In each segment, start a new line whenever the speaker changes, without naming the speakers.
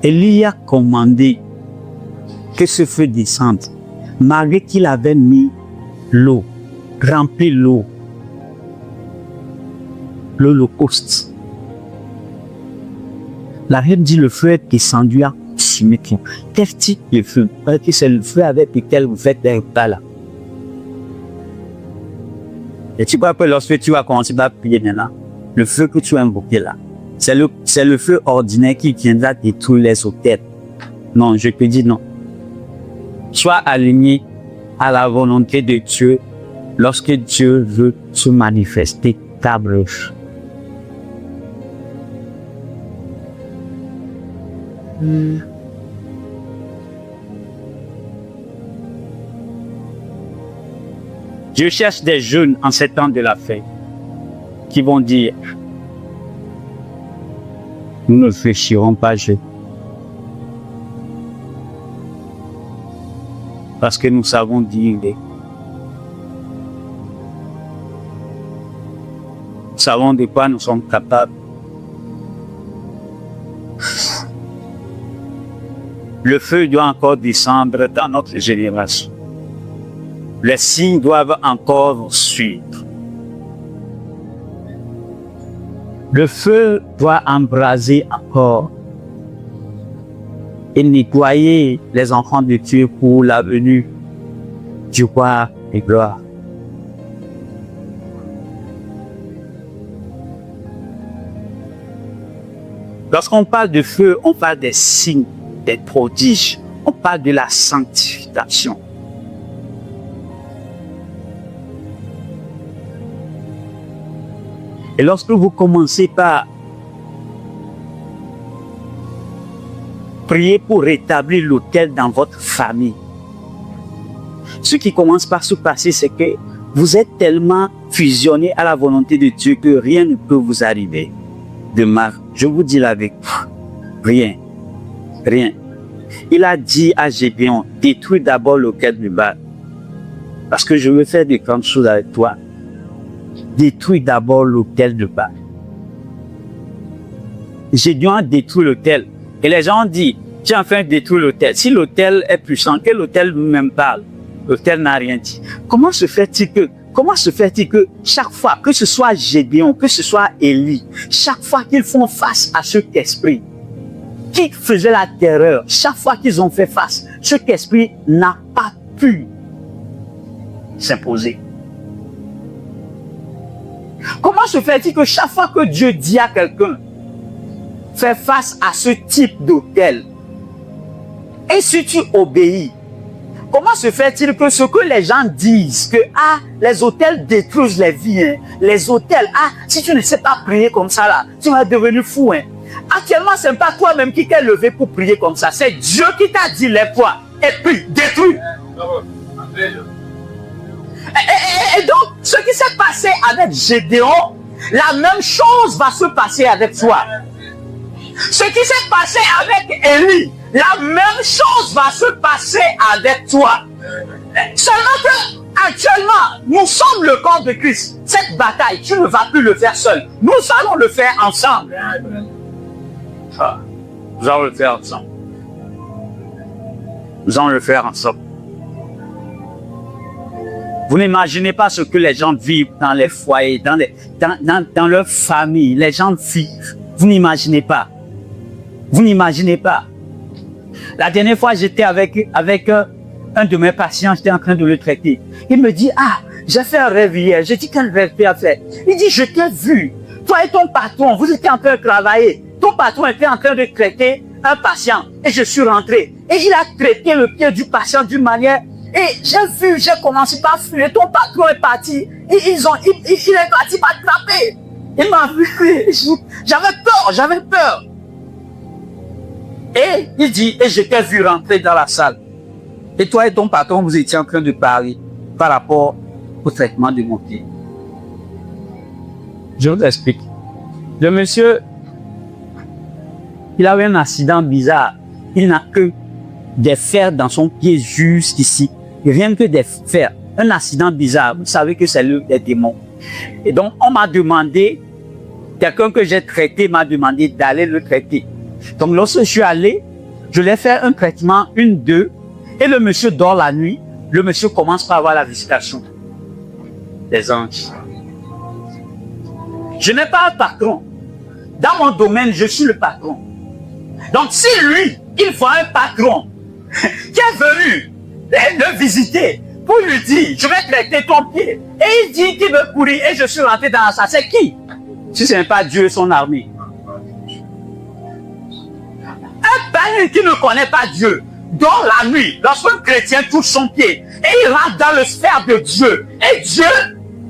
Élie a commandé que ce feu descende, malgré qu'il avait mis l'eau, rempli l'eau, l'holocauste. La Bible dit le feu est descendu à consumé tout. Quel type de feu? Parce que c'est le feu avec lequel vous faites des repas là. Et tu crois que lorsque tu vas commencer à prier maintenant, le feu que tu as invoqué là, c'est le feu ordinaire qui viendra détruire les autels. Non, je te dis non. Sois aligné à la volonté de Dieu lorsque Dieu veut se manifester ta brèche. Je cherche des jeunes en ces temps de la fin qui vont dire: nous ne fléchirons pas jeunes. Parce que nous savons dire. Nous savons de quoi nous sommes capables. Le feu doit encore descendre dans notre génération. Les signes doivent encore suivre. Le feu doit embraser encore et nettoyer les enfants de Dieu pour la venue du roi et gloire. Lorsqu'on parle de feu, on parle des signes, des prodiges. On parle de la sanctification. Et lorsque vous commencez par prier pour rétablir l'autel dans votre famille, ce qui commence par se passer, c'est que vous êtes tellement fusionné à la volonté de Dieu que rien ne peut vous arriver de mal. Je vous dis la vérité, rien, rien. Il a dit à Gédéon: détruis d'abord l'autel du Baal, parce que je veux faire de grandes choses avec toi. Détruis d'abord l'autel de Baal. Gédéon a détruit l'autel. Et les gens ont dit: tu es en train de détruire l'autel. Si l'autel est puissant, que l'autel même parle. L'autel n'a rien dit. Comment se fait-il que chaque fois, que ce soit Gédéon, que ce soit Élie, chaque fois qu'ils font face à cet esprit qui faisait la terreur, chaque fois qu'ils ont fait face, cet esprit n'a pas pu s'imposer? Comment se fait-il que chaque fois que Dieu dit à quelqu'un: fais face à ce type d'autel, et si tu obéis, comment se fait-il que ce que les gens disent, que les autels détruisent les vies, hein, les autels, si tu ne sais pas prier comme ça là, tu vas devenir fou, hein. Actuellement, ce n'est pas toi-même qui t'es levé pour prier comme ça, c'est Dieu qui t'a dit les poids, et puis détruis. Et donc, ce qui s'est passé avec Gédéon, la même chose va se passer avec toi. Ce qui s'est passé avec Élie, la même chose va se passer avec toi. Seulement que, actuellement, nous sommes le corps de Christ. Cette bataille, tu ne vas plus le faire seul. Nous allons le faire ensemble. Nous allons le faire ensemble. Nous allons le faire ensemble. Vous n'imaginez pas ce que les gens vivent dans les foyers, dans leur famille. Les gens vivent. Vous n'imaginez pas. Vous n'imaginez pas. La dernière fois, j'étais avec un de mes patients, j'étais en train de le traiter. Il me dit: j'ai fait un rêve hier. J'ai dit: quel rêve tu as fait? Il dit: je t'ai vu. Toi et ton patron, vous étiez en train de travailler. Ton patron était en train de traiter un patient. Et je suis rentré. Et il a traité le pied du patient d'une manière. Et j'ai commencé par fuir. Ton patron est parti. Il est parti m'attraper. Il m'a vu. J'avais peur. Et il dit: et je t'ai vu rentrer dans la salle. Et toi et ton patron, vous étiez en train de parler par rapport au traitement de mon pied. Je vous explique. Le monsieur, il avait un accident bizarre. Il n'a que des fers dans son pied jusqu'ici. Rien que des fers. Un accident bizarre. Vous savez que c'est des démons. Et donc, on m'a demandé, quelqu'un que j'ai traité m'a demandé d'aller le traiter. Donc, lorsque je suis allé, Je l'ai fait un traitement, 1, 2, et le monsieur dort la nuit. Le monsieur commence par avoir la visitation des anges. Je n'ai pas un patron. Dans mon domaine, je suis le patron. Donc si lui, il voit un patron qui est venu le visiter pour lui dire, je vais traiter ton pied. Et il dit qu'il veut courir et je suis rentré dans ça. C'est qui? Si ce n'est pas Dieu et son armée. Un païen qui ne connaît pas Dieu, dort la nuit, lorsqu'un chrétien touche son pied, et il rentre dans le sphère de Dieu, et Dieu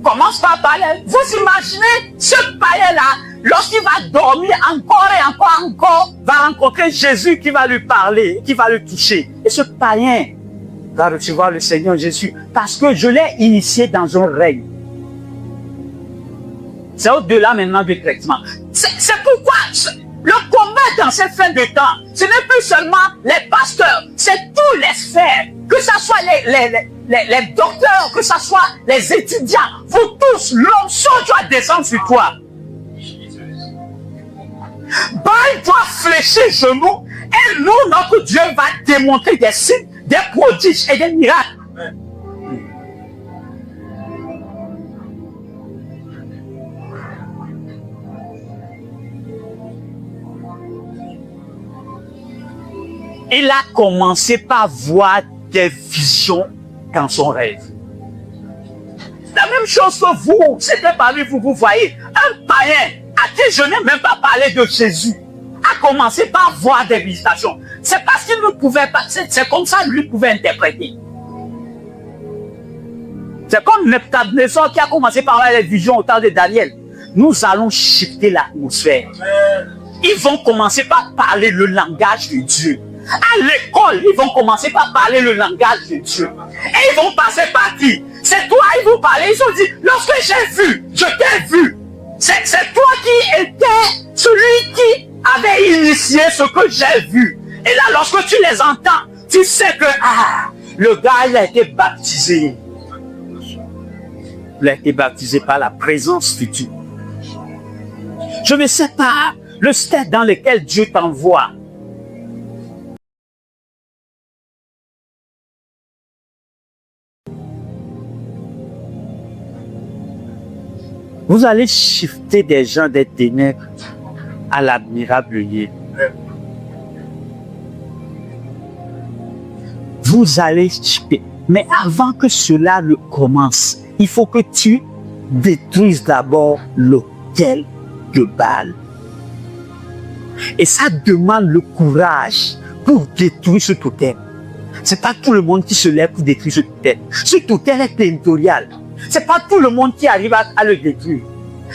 commence par parler. Vous imaginez ce païen-là, lorsqu'il va dormir encore et encore, va rencontrer Jésus qui va lui parler, qui va le toucher. Et ce païen va recevoir le Seigneur Jésus, parce que je l'ai initié dans un règne. C'est au-delà maintenant du traitement. C'est pourquoi le combat dans cette fin de temps, ce n'est plus seulement les pasteurs, c'est tous les sphères, que ce soit les docteurs, que ce soit les étudiants, vous tous, l'onction doit descendre sur toi. Baal doit fléchir genoux et nous, notre Dieu va démontrer des signes, des prodiges et des miracles. Il a commencé par voir des visions dans son rêve. La même chose que vous, c'était parmi vous, vous voyez, un païen à qui je n'ai même pas parlé de Jésus, a commencé par voir des visitations. C'est parce qu'il ne pouvait pas, c'est comme ça lui pouvait interpréter. C'est comme Nebuchadnezzar qui a commencé par voir les visions au temps de Daniel. Nous allons shifter l'atmosphère. Ils vont commencer par parler le langage de Dieu. À l'école, ils vont commencer par parler le langage de Dieu. Et ils vont passer par qui? C'est toi, ils vont parler. Ils ont dit, lorsque j'ai vu, je t'ai vu. C'est toi qui étais celui qui avait initié ce que j'ai vu. Et là, lorsque tu les entends, tu sais que le gars, il a été baptisé. Il a été baptisé par la présence de Dieu. Je ne sais pas le stade dans lequel Dieu t'envoie. Vous allez shifter des gens des ténèbres à l'admirable lieu. Vous allez shifter. Mais avant que cela ne commence, il faut que tu détruises d'abord l'autel de Baal. Et ça demande le courage pour détruire ce autel. C'est pas tout le monde qui se lève pour détruire ce autel. Ce autel est territorial. C'est pas tout le monde qui arrive à le détruire.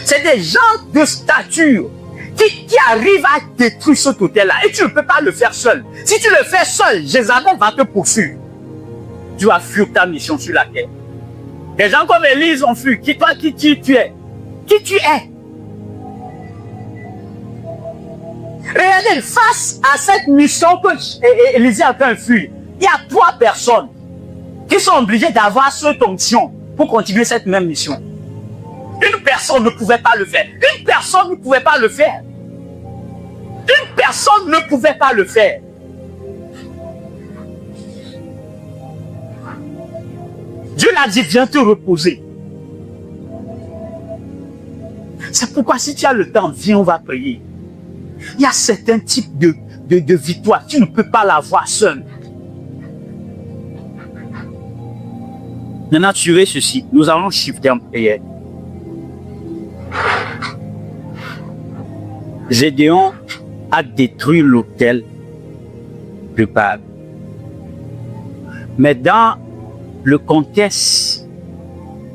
C'est des gens de stature qui arrivent à détruire cet autel-là. Et tu ne peux pas le faire seul. Si tu le fais seul, Jézabel va te poursuivre. Tu vas fuir ta mission sur la terre. Des gens comme Élise ont fui. Qui tu es? Qui tu es? Regardez, face à cette mission que Élisée a fait fuir, il y a 3 personnes qui sont obligées d'avoir cette onction pour continuer cette même mission. Une personne ne pouvait pas le faire. Une personne ne pouvait pas le faire. Une personne ne pouvait pas le faire. Dieu l'a dit, viens te reposer. C'est pourquoi si tu as le temps, viens, on va prier. Il y a certains types de victoires. Tu ne peux pas l'avoir seul. Maintenant, tu veux ceci. Nous allons shifter en prière. Gédéon a détruit l'autel de Baal. Mais dans le contexte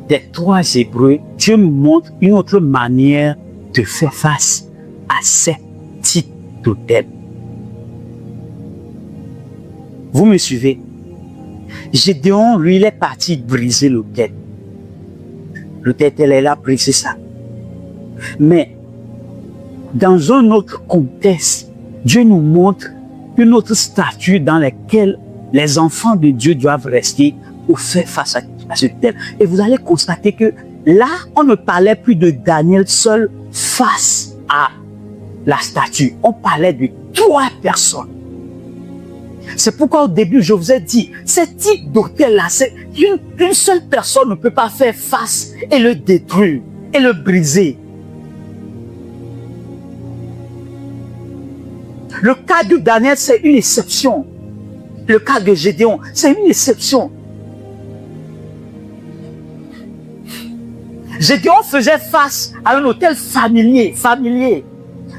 des 3 Hébreux, Dieu me montre une autre manière de faire face à ces types d'autels. Vous me suivez? Gédéon, lui, il est parti briser l'autel. L'autel, elle est là, briser ça. Mais, dans un autre contexte, Dieu nous montre une autre statue dans laquelle les enfants de Dieu doivent rester pour faire face à ce thème. Et vous allez constater que là, on ne parlait plus de Daniel seul face à la statue. On parlait de 3 personnes. C'est pourquoi au début, je vous ai dit, ce type d'hôtel-là, c'est une seule personne ne peut pas faire face et le détruire et le briser. Le cas de Daniel, c'est une exception. Le cas de Gédéon, c'est une exception. Gédéon faisait face à un hôtel familier.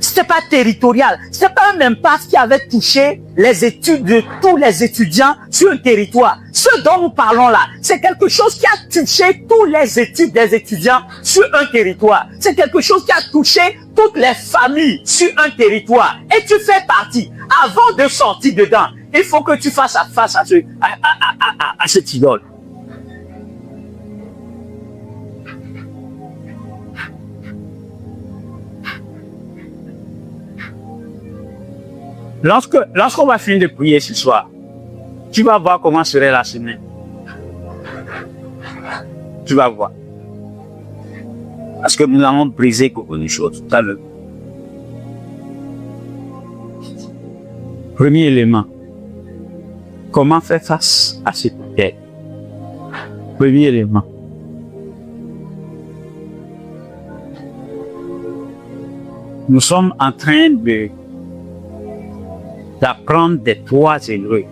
C'était pas territorial. C'était pas un impact qui avait touché les études de tous les étudiants sur un territoire. Ce dont nous parlons là, c'est quelque chose qui a touché tous les études des étudiants sur un territoire. C'est quelque chose qui a touché toutes les familles sur un territoire. Et tu fais partie. Avant de sortir dedans, il faut que tu fasses face à cette idole. Lorsqu'on va finir de prier ce soir, tu vas voir comment serait la semaine. Tu vas voir. Parce que nous allons briser beaucoup de choses tout à l'heure. Premier élément. Comment faire face à cette guerre? Premier élément. Nous sommes en train d'apprendre des droits élevés.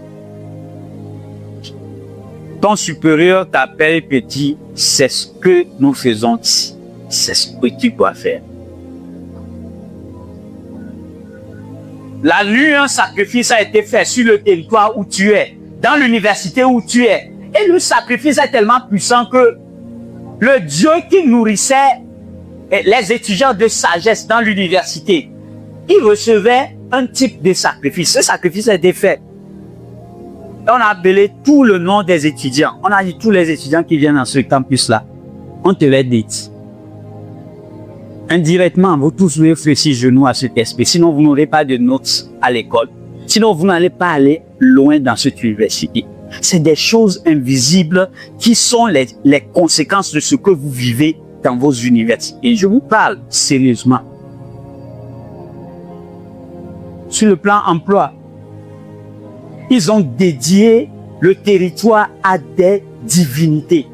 Ton supérieur t'appelle et te dit, c'est ce que nous faisons ici. C'est ce que tu dois faire. La nuit, un sacrifice a été fait sur le territoire où tu es, dans l'université où tu es. Et le sacrifice est tellement puissant que le Dieu qui nourrissait les étudiants de sagesse dans l'université, il recevait un type de sacrifice. Ce sacrifice a été fait. On a appelé tout le nom des étudiants. On a dit tous les étudiants qui viennent dans ce campus-là. On te les dit. Indirectement, vous tous devez fléchir genoux à cet esprit. Sinon, vous n'aurez pas de notes à l'école. Sinon, vous n'allez pas aller loin dans cette université. C'est des choses invisibles qui sont les conséquences de ce que vous vivez dans vos universités. Je vous parle sérieusement. Sur le plan emploi, ils ont dédié le territoire à des divinités,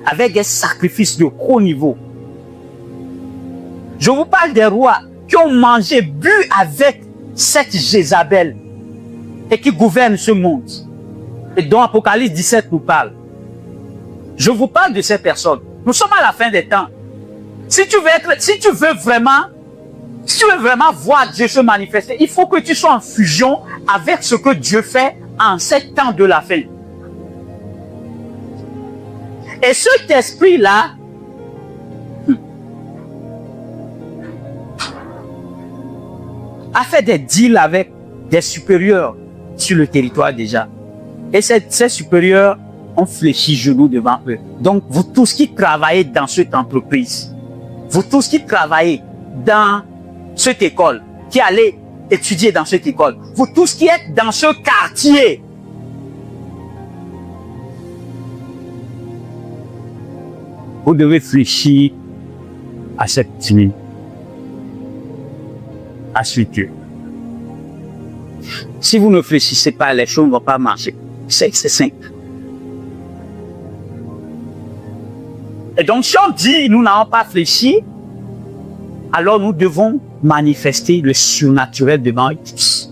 avec des sacrifices de haut niveau. Je vous parle des rois qui ont mangé, bu avec cette Jézabel et qui gouvernent ce monde. Et dont Apocalypse 17 nous parle. Je vous parle de ces personnes. Nous sommes à la fin des temps. Si tu veux vraiment voir Dieu se manifester, il faut que tu sois en fusion avec ce que Dieu fait en ces temps de la fin. Et cet esprit-là, a fait des deals avec des supérieurs sur le territoire déjà. Et ces supérieurs ont fléchi genoux devant eux. Donc, vous tous qui travaillez dans cette entreprise, vous tous qui travaillez dans cette école, qui allez étudier dans cette école, vous tous qui êtes dans ce quartier, vous devez fléchir à cette nuit, à ce Dieu. Si vous ne fléchissez pas, les choses ne vont pas marcher. C'est simple. Et donc, si on dit nous n'avons pas fléchi, alors nous devons manifester le surnaturel devant eux tous.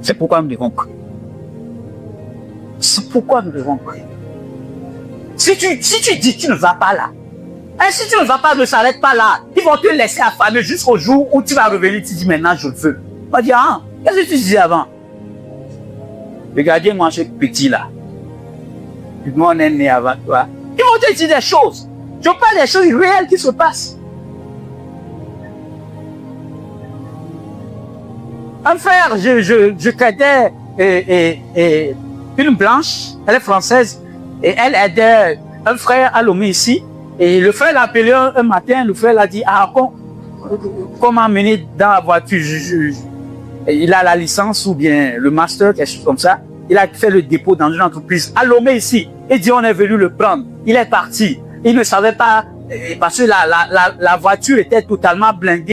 C'est pourquoi nous devons prier. C'est pourquoi nous devons prier. Si tu dis tu ne vas pas là, et si tu ne vas pas, ne s'arrête pas là, ils vont te laisser affamer jusqu'au jour où tu vas revenir, tu dis maintenant je le veux. On va dire, ah, qu'est-ce que tu disais avant? Regardez-moi ce petit là. Moi on est né avant toi. Ils vont te dire des choses. Je parle des choses réelles qui se passent. Un frère, je traitais une blanche, elle est française, et elle aidait un frère à Lomé ici. Et le frère l'a appelé un matin, le frère l'a dit, ah, comment mener dans la voiture? Il a la licence ou bien le master, quelque chose comme ça. Il a fait le dépôt dans une entreprise à Lomé ici. Il dit, on est venu le prendre. Il est parti. Il ne savait pas, parce que la voiture était totalement blindée.